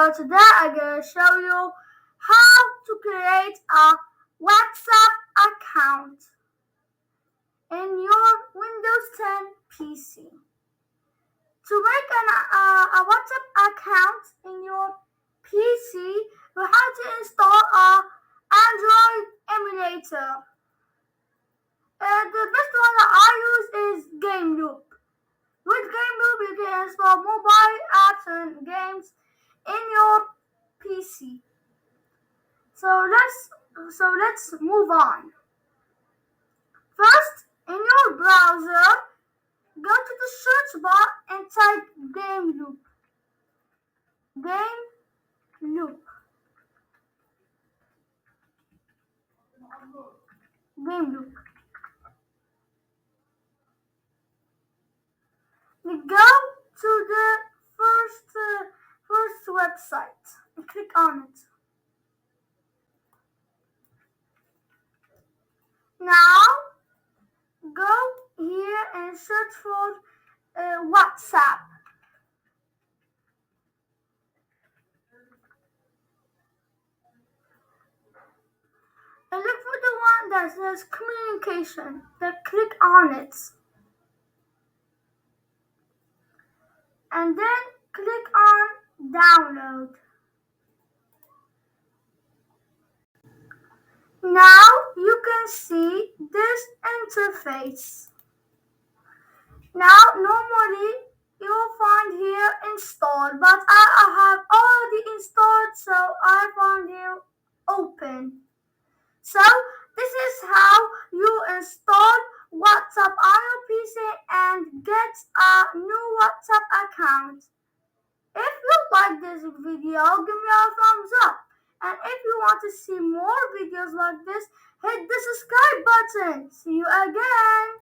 So today I'm gonna show you how to create a WhatsApp account in your Windows 10 PC. To make a WhatsApp account in your PC, you have to install a Android emulator. The best one that I use is GameLoop. With GameLoop, you can install mobile apps and games in your PC. So let's move on. First, in your browser, go to the search bar and type GameLoop. GameLoop. GameLoop. You go to the first website and click on it. Now go here and search for WhatsApp. And look for the one that says communication. Then click on it. And then click on download. Now you can see this interface. Now normally you'll find here installed, but I have already installed, so I found here open. So this is how you install WhatsApp on your PC and get a new WhatsApp account. If you like this video, give me a thumbs up. And if you want to see more videos like this, hit the subscribe button. See you again.